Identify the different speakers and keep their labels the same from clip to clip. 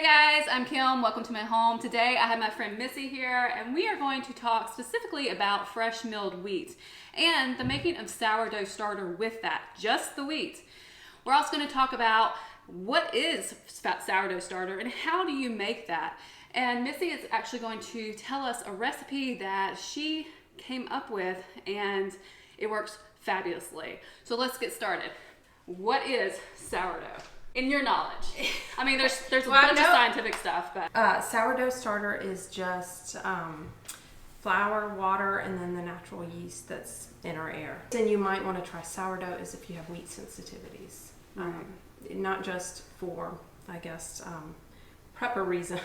Speaker 1: Hey guys, I'm Kim. Welcome to my home. Today I have my friend Missy here and we are going to talk specifically about fresh milled wheat and the making of sourdough starter with that, just the wheat. We're also going to talk about what is sourdough starter and how do you make that. And Missy is actually going to tell us a recipe that she came up with and it works fabulously. So let's get started. What is sourdough? In your knowledge. I mean, there's a bunch of scientific stuff, but...
Speaker 2: sourdough starter is just flour, water, and then the natural yeast that's in our air. Then you might want to try sourdough is if you have wheat sensitivities.
Speaker 1: Right.
Speaker 2: Not just for, I guess, prepper reason.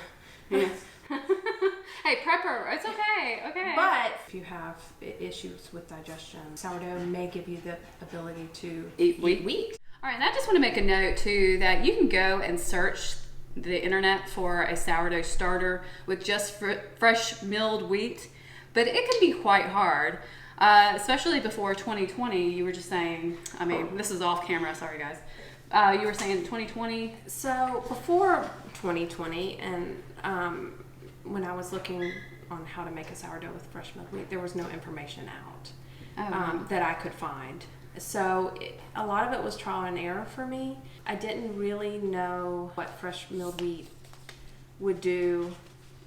Speaker 1: Yes. Hey, prepper, it's okay.
Speaker 2: But if you have issues with digestion, sourdough may give you the ability to
Speaker 1: eat wheat. All right, and I just want to make a note too that you can go and search the internet for a sourdough starter with just fresh milled wheat, but it can be quite hard, especially before 2020. You were just saying, I mean, this is off camera, sorry guys. You were saying 2020?
Speaker 2: So before 2020, and when I was looking on how to make a sourdough with fresh milled wheat, there was no information out that I could find. So a lot of it was trial and error for me. I didn't really know what fresh milled wheat would do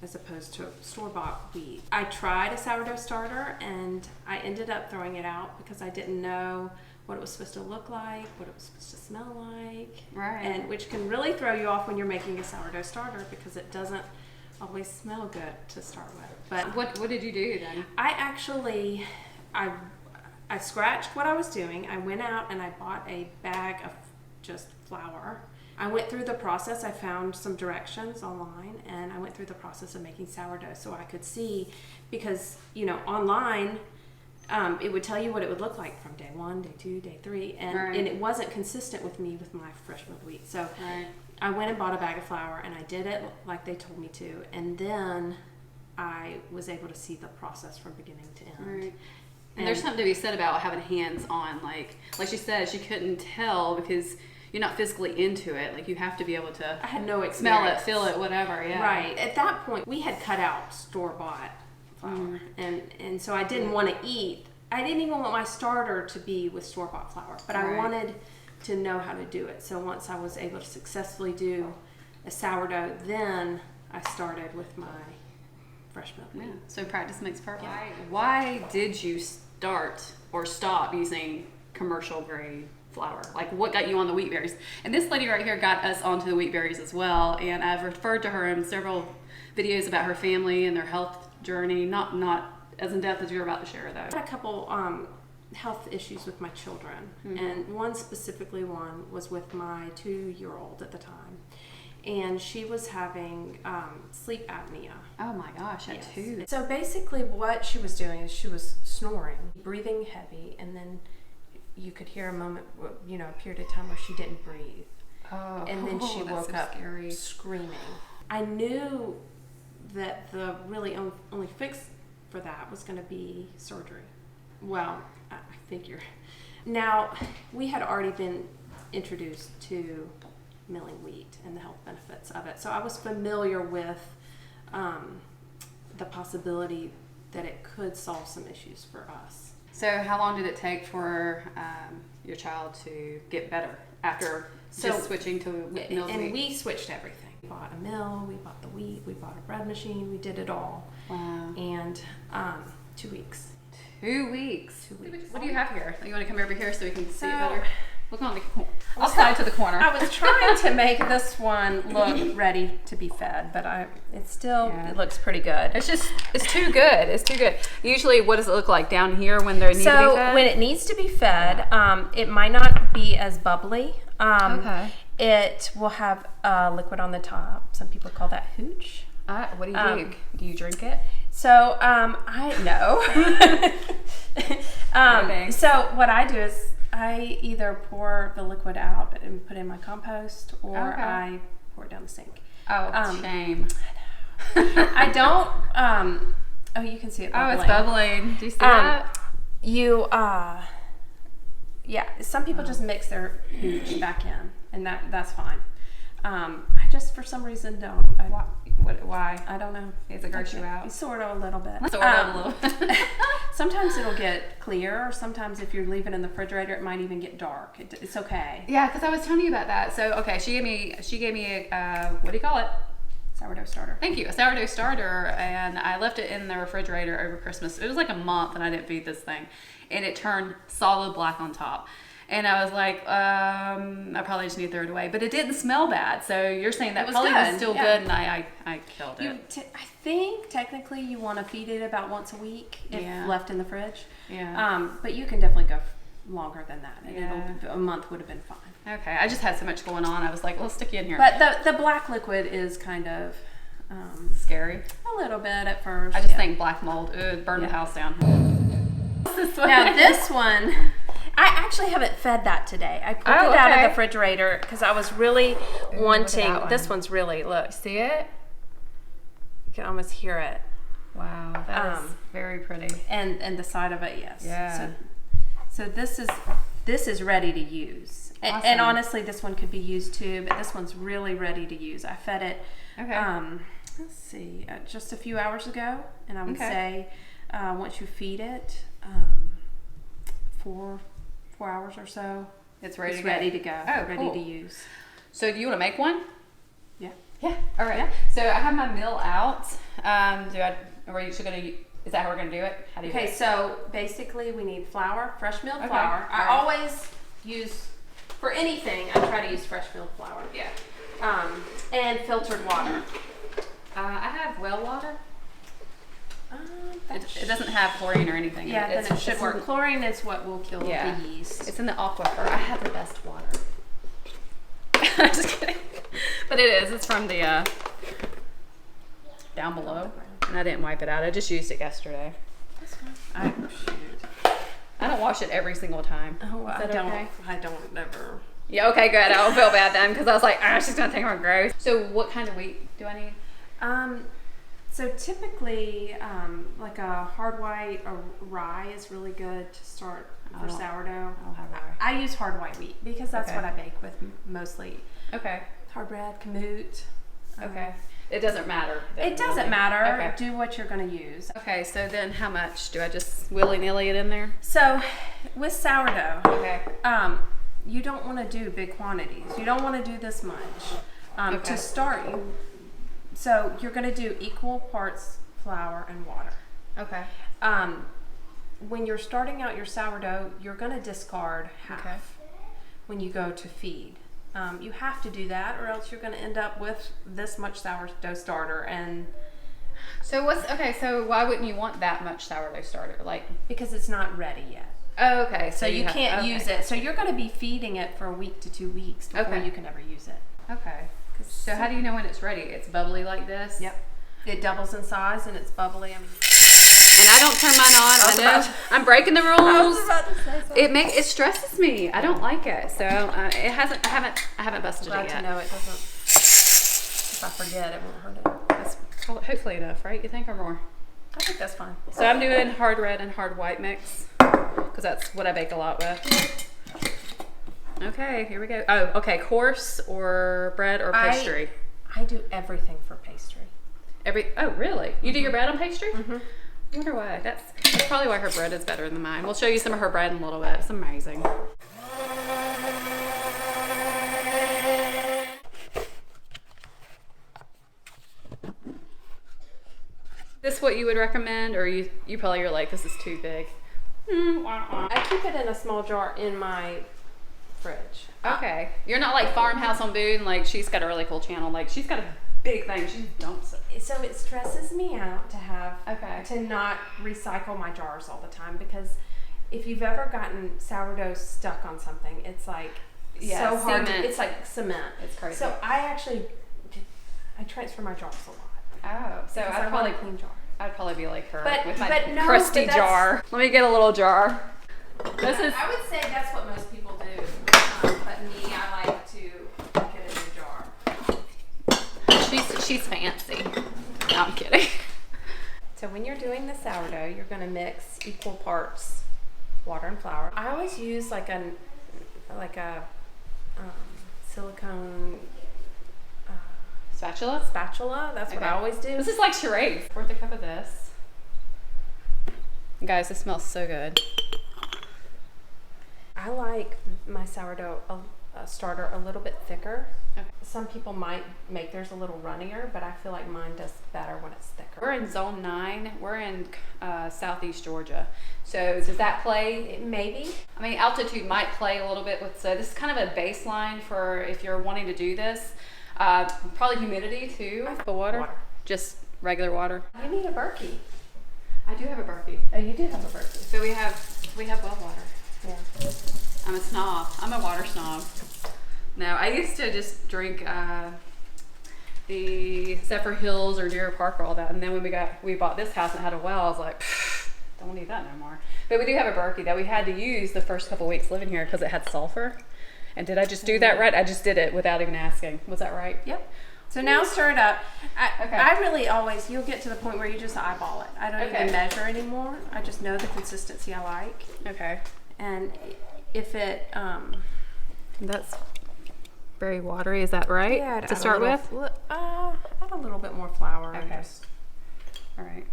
Speaker 2: as opposed to store-bought wheat. I tried a sourdough starter and I ended up throwing it out because I didn't know what it was supposed to look like, what it was supposed to smell like,
Speaker 1: right? And
Speaker 2: which can really throw you off when you're making a sourdough starter because it doesn't always smell good to start with. But
Speaker 1: what did you do then?
Speaker 2: I scratched what I was doing. I went out and I bought a bag of just flour. I went through the process. I found some directions online and I went through the process of making sourdough so I could see, because online it would tell you what it would look like from day 1, day 2, day 3, and it wasn't consistent with me with my fresh milled wheat. So I went and bought a bag of flour and I did it like they told me to, and then I was able to see the process from beginning to end.
Speaker 1: Right. And there's something to be said about having hands on, like she said, she couldn't tell because you're not physically into it. Like you have to be able to
Speaker 2: I had no experience.
Speaker 1: Smell it, feel it, whatever. Yeah.
Speaker 2: Right. At that point, we had cut out store-bought flour, and so I didn't want to eat. I didn't even want my starter to be with store-bought flour, but I wanted to know how to do it. So once I was able to successfully do a sourdough, then I started with my fresh milled wheat.
Speaker 1: Yeah. So practice makes perfect. Yeah. Why did you start or stop using commercial grade flour? Like what got you on the wheat berries? And this lady right here got us onto the wheat berries as well, and I've referred to her in several videos about her family and their health journey, not as in depth as you're about to share though.
Speaker 2: I had a couple health issues with my children, and one was with my 2-year-old at the time, and she was having sleep apnea.
Speaker 1: Oh my gosh, at 2.
Speaker 2: So basically what she was doing is she was snoring, breathing heavy, and then you could hear a period of time where she didn't breathe.
Speaker 1: Oh,
Speaker 2: and then she woke up screaming. I knew that the really only fix for that was going to be surgery. Well, I figure. Now, we had already been introduced to milling wheat and the health benefits of it. So I was familiar with the possibility that it could solve some issues for us.
Speaker 1: So how long did it take for your child to get better after just switching to milled wheat?
Speaker 2: We switched everything. We bought a mill, we bought the wheat, we bought a bread machine, we did it all.
Speaker 1: Wow.
Speaker 2: And 2 weeks.
Speaker 1: 2 weeks.
Speaker 2: 2 weeks.
Speaker 1: What do you have here? You want to come over here so we can see it better? Look on the corner. I'll slide to the corner.
Speaker 2: I was trying to make this one look ready to be fed, but it looks pretty good.
Speaker 1: It's too good. It's too good. Usually, what does it look like down here when they need to be fed?
Speaker 2: So when it needs to be fed, it might not be as bubbly.
Speaker 1: Okay.
Speaker 2: It will have liquid on the top. Some people call that hooch.
Speaker 1: What do you do? Do you drink it?
Speaker 2: So I know. So what I do is I either pour the liquid out and put it in my compost, or I pour it down the sink.
Speaker 1: Oh, shame.
Speaker 2: I don't. Oh, you can see it bubbling.
Speaker 1: Oh, it's bubbling. Do you see that?
Speaker 2: Yeah. Some people just mix their hooch back in, and that's fine. I I just for some reason don't.
Speaker 1: Why?
Speaker 2: I don't know.
Speaker 1: Does it gross you out?
Speaker 2: Sort of a little bit.
Speaker 1: Sort of a little bit.
Speaker 2: Sometimes it'll get clear, or sometimes if you're leaving it in the refrigerator, it might even get dark. It's okay.
Speaker 1: Yeah, because I was telling you about that. So okay, she gave me a what do you call it?
Speaker 2: Sourdough starter.
Speaker 1: Thank you. A sourdough starter, and I left it in the refrigerator over Christmas. It was like a month, and I didn't feed this thing, and it turned solid black on top. And I was like, I probably just need to throw it away. But it didn't smell bad. So you're saying that probably was still good, and I killed it.
Speaker 2: I think technically you want to feed it about once a week if left in the fridge.
Speaker 1: Yeah.
Speaker 2: But you can definitely go longer than that. And a month would have been fine.
Speaker 1: Okay. I just had so much going on. I was like, let's stick you in here.
Speaker 2: But the black liquid is kind of
Speaker 1: scary.
Speaker 2: A little bit at first.
Speaker 1: I just think black mold. It burned the house down.
Speaker 2: Now this one, I actually haven't fed that today. I pulled it out of the refrigerator because I was really wanting. This one's really, look.
Speaker 1: See it?
Speaker 2: You can almost hear it.
Speaker 1: Wow, that is very pretty.
Speaker 2: And the side of it, yes.
Speaker 1: Yeah.
Speaker 2: So this is ready to use.
Speaker 1: Awesome.
Speaker 2: And honestly, this one could be used too, but this one's really ready to use. I fed it. Let's see, just a few hours ago, and I would say once you feed it, 4 hours or so,
Speaker 1: it's ready
Speaker 2: to go.
Speaker 1: Oh,
Speaker 2: ready
Speaker 1: cool.
Speaker 2: to use.
Speaker 1: So do you want to make one?
Speaker 2: Yeah.
Speaker 1: Yeah. All right.
Speaker 2: Yeah.
Speaker 1: So I have my meal out. Is that how we're gonna do it? How do you do it?
Speaker 2: So basically we need flour, fresh milled flour.
Speaker 1: All right.
Speaker 2: I always use, for anything, I try to use fresh milled flour.
Speaker 1: Yeah.
Speaker 2: And filtered water.
Speaker 1: I have well water. It doesn't have chlorine or anything.
Speaker 2: Yeah, then it should work. Chlorine is what will kill the yeast.
Speaker 1: It's in the aquifer. I have the best water. I'm just kidding. But it is. It's from the down below. And I didn't wipe it out. I just used it yesterday.
Speaker 2: That's fine.
Speaker 1: I don't wash it every single time.
Speaker 2: Oh,
Speaker 1: I
Speaker 2: don't ever.
Speaker 1: Yeah, okay, good. I don't feel bad then because I was like, she's going to think I'm gross. So what kind of wheat do I need?
Speaker 2: So typically, like a hard white or rye is really good to start for sourdough.
Speaker 1: I don't have rye.
Speaker 2: I use hard white wheat because that's what I bake with mostly.
Speaker 1: Okay.
Speaker 2: Hard bread, kamut.
Speaker 1: Okay. It doesn't matter.
Speaker 2: It doesn't matter. Okay. Do what you're going to use.
Speaker 1: Okay, so then how much? Do I just willy-nilly it in there?
Speaker 2: So with sourdough,
Speaker 1: okay.
Speaker 2: You don't want to do big quantities. You don't want to do this much. To start, so you're going to do equal parts flour and water.
Speaker 1: Okay.
Speaker 2: When you're starting out your sourdough, you're going to discard half when you go to feed. You have to do that, or else you're going to end up with this much sourdough starter. And
Speaker 1: so so why wouldn't you want that much sourdough starter?
Speaker 2: Because it's not ready yet.
Speaker 1: Oh, okay.
Speaker 2: So you can't use it. So you're going to be feeding it for a week to 2 weeks before you can ever use it.
Speaker 1: Okay. So how do you know when it's ready? It's bubbly like this?
Speaker 2: Yep. It doubles in size and it's bubbly.
Speaker 1: And I don't turn mine on. I know I'm breaking the rules.
Speaker 2: I was about to say something.
Speaker 1: It stresses me. I don't like it. So it hasn't. I haven't busted it yet.
Speaker 2: Glad to know it doesn't. If I forget, it won't hurt it.
Speaker 1: That's hopefully enough, right? You think, or more?
Speaker 2: I think that's fine.
Speaker 1: So I'm doing hard red and hard white mix because that's what I bake a lot with. Okay, here we go. Oh, okay. Coarse or bread or pastry?
Speaker 2: I do everything for pastry.
Speaker 1: Oh, really? You do your bread on pastry?
Speaker 2: Mm-hmm.
Speaker 1: I wonder why. That's probably why her bread is better than mine. We'll show you some of her bread in a little bit. It's amazing. This what you would recommend, or you probably are like, this is too big?
Speaker 2: I keep it in a small jar in my fridge.
Speaker 1: Okay. You're not like Farmhouse on Boone. Like, she's got a really cool channel. Like, she's got a big thing. She dumps it.
Speaker 2: So it stresses me out to have to not recycle my jars all the time, because if you've ever gotten sourdough stuck on something, it's like so hard. It's like cement.
Speaker 1: It's crazy.
Speaker 2: So I transfer my jars a lot.
Speaker 1: Oh, so
Speaker 2: I'd probably clean jar.
Speaker 1: I'd probably be like her with my
Speaker 2: crusty
Speaker 1: jar. Let me get a little jar.
Speaker 2: I would say that's what most people do, but me, I like to get it in a jar.
Speaker 1: She's fancy. No, I'm kidding.
Speaker 2: So when you're doing the sourdough, you're going to mix equal parts water and flour. I always use like a silicone
Speaker 1: Spatula?
Speaker 2: Spatula. That's what I always do.
Speaker 1: This is like charade. 1/4 cup of this. Guys, this smells so good.
Speaker 2: I like my sourdough starter a little bit thicker.
Speaker 1: Okay.
Speaker 2: Some people might make theirs a little runnier, but I feel like mine does better when it's thicker.
Speaker 1: We're in zone 9. We're in southeast Georgia. So does that play?
Speaker 2: Maybe.
Speaker 1: I mean, altitude might play a little bit with, so this is kind of a baseline for if you're wanting to do this. Probably humidity too. The water? Just regular water.
Speaker 2: You need a Berkey.
Speaker 1: I do have a Berkey.
Speaker 2: Oh, you do have a Berkey.
Speaker 1: So we have well water.
Speaker 2: Yeah.
Speaker 1: I'm a snob. I'm a water snob. No, I used to just drink the Zephyr Hills or Deer Park or all that. And then when we bought this house and had a well, I was like, don't need that no more. But we do have a Berkey that we had to use the first couple weeks living here because it had sulfur. And did I just do that right? I just did it without even asking. Was that right?
Speaker 2: Yep. So now stir it up.
Speaker 1: Okay.
Speaker 2: I really always, you'll get to the point where you just eyeball it. I don't even measure anymore. I just know the consistency I like.
Speaker 1: Okay.
Speaker 2: And if it,
Speaker 1: that's very watery, is that right?
Speaker 2: Yeah,
Speaker 1: to start with?
Speaker 2: Add a little bit more flour.
Speaker 1: Okay.
Speaker 2: And just,
Speaker 1: all right.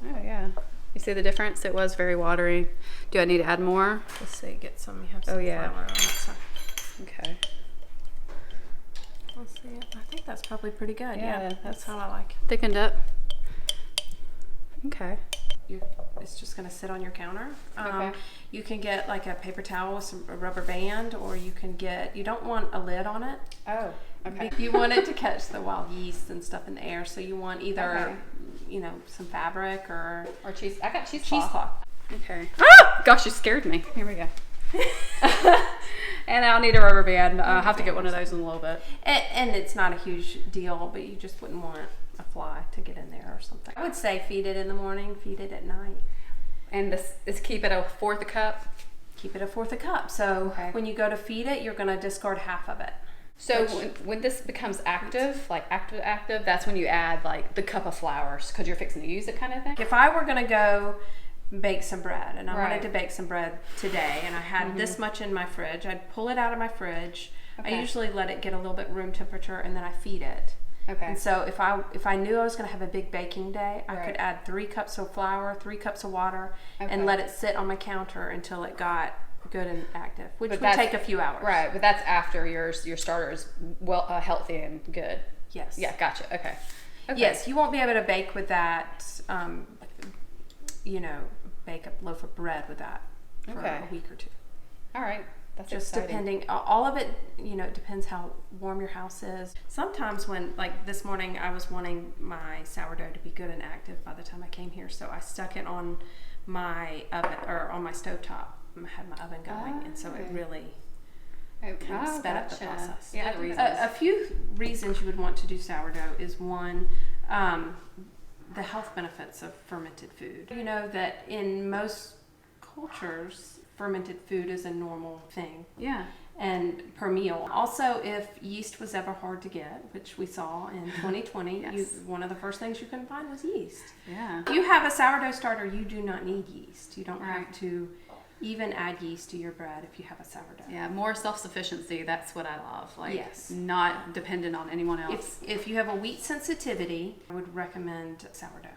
Speaker 1: Oh yeah. You see the difference? It was very watery. Do I need to add more?
Speaker 2: let's see, get some, you have some flour on it. So.
Speaker 1: Okay.
Speaker 2: Let's see. I think that's probably pretty good.
Speaker 1: Yeah,
Speaker 2: that's how I like it.
Speaker 1: Thickened up. Okay.
Speaker 2: It's just going to sit on your counter.
Speaker 1: Okay.
Speaker 2: You can get like a paper towel with a rubber band, or you can you don't want a lid on it.
Speaker 1: Oh, okay.
Speaker 2: You want it to catch the wild yeast and stuff in the air. So you want either, some fabric or
Speaker 1: cheese. I got
Speaker 2: cheesecloth.
Speaker 1: Okay. Ah! Gosh, you scared me. Here we go. And I'll need a rubber band. I'll have to get one of those in a little bit.
Speaker 2: And it's not a huge deal, but you just wouldn't want a fly to get in there or something. I would say feed it in the morning, feed it at night.
Speaker 1: And this is keep it 1/4 cup?
Speaker 2: Keep it 1/4 cup. So when you go to feed it, you're going to discard half of it.
Speaker 1: So when this becomes active, like active, that's when you add like the cup of flour because you're fixing to use it kind of thing?
Speaker 2: If I were going to go bake some bread and I wanted to bake some bread today and I had this much in my fridge, I'd pull it out of my fridge. I usually let it get a little bit room temperature and then I feed it.
Speaker 1: Okay.
Speaker 2: And so if I knew I was going to have a big baking day, I could add 3 cups of flour, 3 cups of water, and let it sit on my counter until it got good and active, which would take a few hours.
Speaker 1: Right, but that's after your starter is healthy and good.
Speaker 2: Yes.
Speaker 1: Yeah, gotcha. Okay.
Speaker 2: Yes, you won't be able to bake with that. Bake a loaf of bread with that for a week or 2.
Speaker 1: All right. That's
Speaker 2: just exciting. Depending, all of it, it depends how warm your house is. Sometimes when, like this morning, I was wanting my sourdough to be good and active by the time I came here, so I stuck it on my oven, or on my stovetop. I had my oven going, and so it really kind of sped up the process.
Speaker 1: Yeah,
Speaker 2: a few reasons you would want to do sourdough is one, the health benefits of fermented food. You know that in most cultures, fermented food is a normal thing.
Speaker 1: Yeah.
Speaker 2: And per meal. Also, if yeast was ever hard to get, which we saw in 2020, one of the first things you couldn't find was yeast.
Speaker 1: Yeah.
Speaker 2: If you have a sourdough starter, you do not need yeast. You don't have to even add yeast to your bread if you have a sourdough.
Speaker 1: Yeah, more self-sufficiency. That's what I love. Like, not dependent on anyone else.
Speaker 2: If you have a wheat sensitivity, I would recommend sourdough.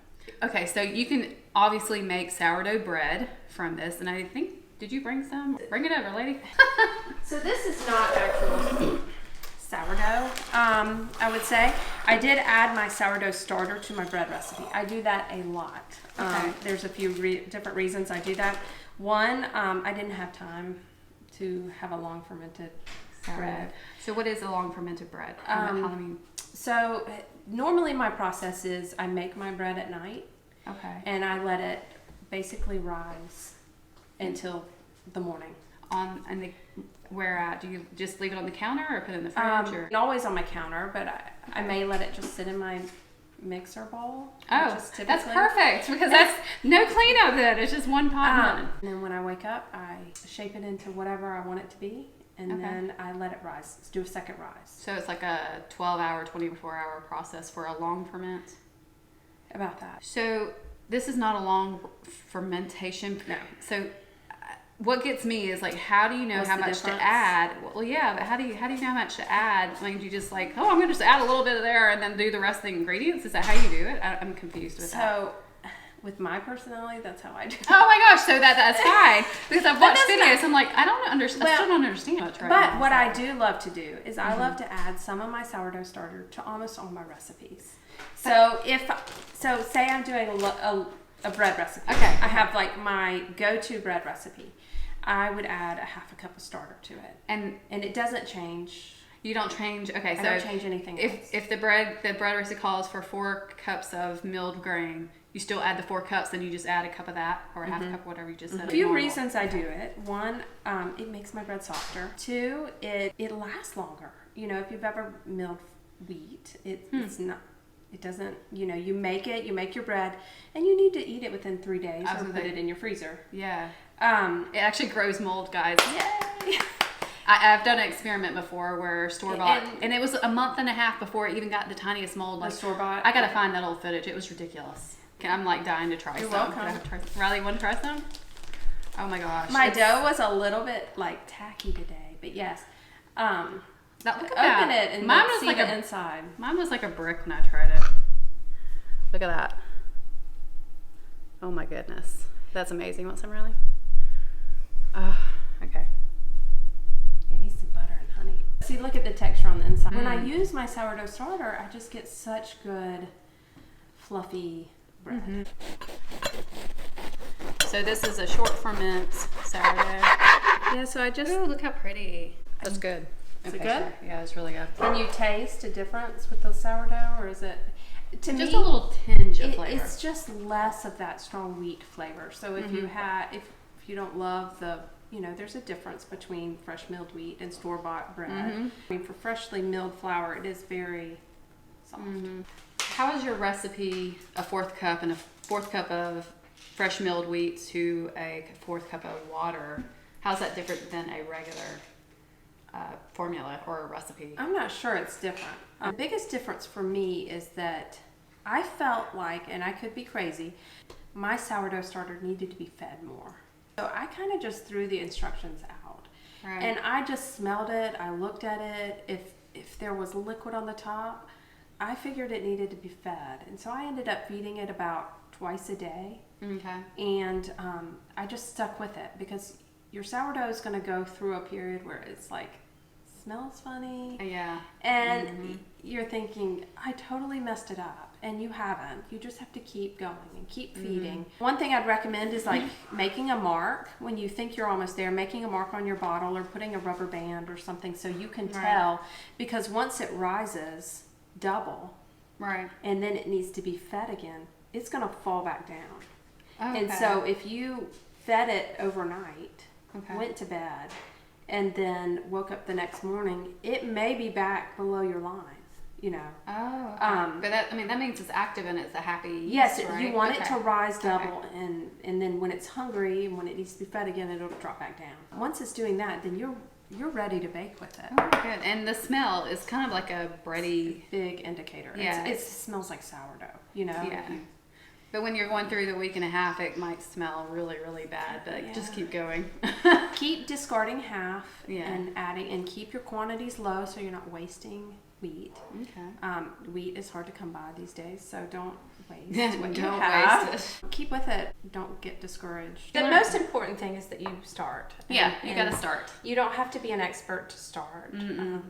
Speaker 1: Okay, so you can obviously make sourdough bread from this, and I think, did you bring some? Bring it over, lady.
Speaker 2: So this is not actual sourdough, I would say. I did add my sourdough starter to my bread recipe. I do that a lot. There's a few different reasons I do that. One, I didn't have time to have a long fermented bread.
Speaker 1: So what is a long fermented bread?
Speaker 2: So normally my process is I make my bread at night.
Speaker 1: Okay.
Speaker 2: And I let it basically rise until the morning.
Speaker 1: Do you just leave it on the counter or put it in the fridge?
Speaker 2: Always on my counter, but I may let it just sit in my mixer bowl.
Speaker 1: Oh, that's perfect because that's no cleanup then. It's just one pot.
Speaker 2: And then when I wake up, I shape it into whatever I want it to be, and then I let it rise. Let's do a second rise.
Speaker 1: So it's like a 12-hour, 24-hour process for a long ferment?
Speaker 2: About that.
Speaker 1: So this is not a long fermentation.
Speaker 2: No.
Speaker 1: So what gets me is like, how do you know
Speaker 2: What's
Speaker 1: how
Speaker 2: the
Speaker 1: much
Speaker 2: difference?
Speaker 1: to add? Well, yeah, but how do you know how much to add? I mean, do you just like, oh, I'm gonna just add a little bit of there and then do the rest of the ingredients? Is that how you do it? I'm confused with that.
Speaker 2: So, with my personality, that's how I do it.
Speaker 1: Oh my gosh, so that's fine because I've watched
Speaker 2: that's
Speaker 1: videos.
Speaker 2: not-
Speaker 1: I'm like, I don't understand. I
Speaker 2: Well,
Speaker 1: still don't understand much right
Speaker 2: But
Speaker 1: now.
Speaker 2: what
Speaker 1: so.
Speaker 2: I do love to do is I love to add some of my sourdough starter to almost all my recipes. So say I'm doing a bread recipe.
Speaker 1: Okay.
Speaker 2: I have like my go-to bread recipe. I would add a half a cup of starter to it, and it doesn't change.
Speaker 1: You don't change. Okay, so
Speaker 2: I don't change anything else.
Speaker 1: If the bread recipe calls for 4 cups of milled grain, you still add the 4 cups, then you just add a cup of that or a half a cup, whatever you just said.
Speaker 2: A few reasons I do it. One, it makes my bread softer. 2, it lasts longer. You know, if you've ever milled wheat, it's not. It doesn't. You know, you make your bread, and you need to eat it within 3 days or put it in your freezer.
Speaker 1: Yeah. It actually grows mold, guys.
Speaker 2: Yay!
Speaker 1: I've done an experiment before where store-bought, and it was a month and a half before it even got the tiniest mold. Like,
Speaker 2: store-bought?
Speaker 1: I gotta find that old footage. It was ridiculous. I'm like dying to try some.
Speaker 2: welcome.
Speaker 1: Riley, you want to try some? Oh my gosh.
Speaker 2: My dough was a little bit like tacky today, but yes.
Speaker 1: Now, look at
Speaker 2: Open
Speaker 1: that.
Speaker 2: it and
Speaker 1: Mine was
Speaker 2: see
Speaker 1: like
Speaker 2: the inside.
Speaker 1: Mine was like a brick when I tried it. Look at that. Oh my goodness. That's amazing. Want some, Riley? Okay.
Speaker 2: It needs some butter and honey. See, look at the texture on the inside. When I use my sourdough starter, I just get such good, fluffy bread.
Speaker 1: So this is a short ferment sourdough.
Speaker 2: Yeah, so I just...
Speaker 1: Ooh, look how pretty. That's good.
Speaker 2: Is it good?
Speaker 1: Sure. Yeah, it's really good.
Speaker 2: Can you taste a difference with the sourdough, or is it... To
Speaker 1: Just
Speaker 2: me,
Speaker 1: a little tinge of flavor.
Speaker 2: it's just less of that strong wheat flavor. So if if you don't love the... You know, there's a difference between fresh milled wheat and store-bought bread. I mean, for freshly milled flour, it is very soft.
Speaker 1: How is your recipe a 4th cup and a 4th cup of fresh milled wheat to a 4th cup of water? How's that different than a regular formula or a recipe?
Speaker 2: I'm not sure it's different. The biggest difference for me is that I felt like, and I could be crazy, my sourdough starter needed to be fed more. So I kind of just threw the instructions out.
Speaker 1: Right.
Speaker 2: And I just smelled it. I looked at it. If there was liquid on the top, I figured it needed to be fed. And so I ended up feeding it about twice a day.
Speaker 1: Okay.
Speaker 2: And I just stuck with it because your sourdough is going to go through a period where it's like, smells funny.
Speaker 1: Yeah.
Speaker 2: And you're thinking, I totally messed it up. And you haven't. You just have to keep going and keep feeding. One thing I'd recommend is like making a mark when you think you're almost there, making a mark on your bottle or putting a rubber band or something so you can tell. Because once it rises double,
Speaker 1: Right.
Speaker 2: and then it needs to be fed again, it's going to fall back down.
Speaker 1: Okay.
Speaker 2: And so if you fed it overnight,
Speaker 1: Okay.
Speaker 2: went to bed, and then woke up the next morning, it may be back below your line, you know.
Speaker 1: Oh, okay. But that means it's active and it's a happy yeast,
Speaker 2: Yes,
Speaker 1: right?
Speaker 2: you want it
Speaker 1: Okay.
Speaker 2: to rise double, and then when it's hungry and when it needs to be fed again, it'll drop back down. Once it's doing that, then you're ready to bake with it.
Speaker 1: Oh, good. And the smell is kind of like a bready.
Speaker 2: Big indicator.
Speaker 1: Yeah.
Speaker 2: It smells like sourdough, you know.
Speaker 1: Yeah. But when you're going through the week and a half, it might smell really, really bad. But just keep going.
Speaker 2: Keep discarding half
Speaker 1: Yeah.
Speaker 2: and adding, and keep your quantities low so you're not wasting wheat.
Speaker 1: Okay.
Speaker 2: Wheat is hard to come by these days, so don't waste what you
Speaker 1: Don't
Speaker 2: have.
Speaker 1: waste it.
Speaker 2: Keep with it. Don't get discouraged. The
Speaker 1: Learn.
Speaker 2: most important thing is that you start.
Speaker 1: Yeah, you
Speaker 2: And
Speaker 1: got to start.
Speaker 2: You don't have to be an expert to start.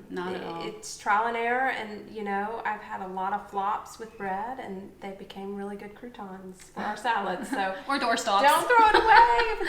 Speaker 1: Not at all.
Speaker 2: It's trial and error, and you know, I've had a lot of flops with bread, and they became really good croutons for our salads. So
Speaker 1: Or doorstops.
Speaker 2: don't throw it away.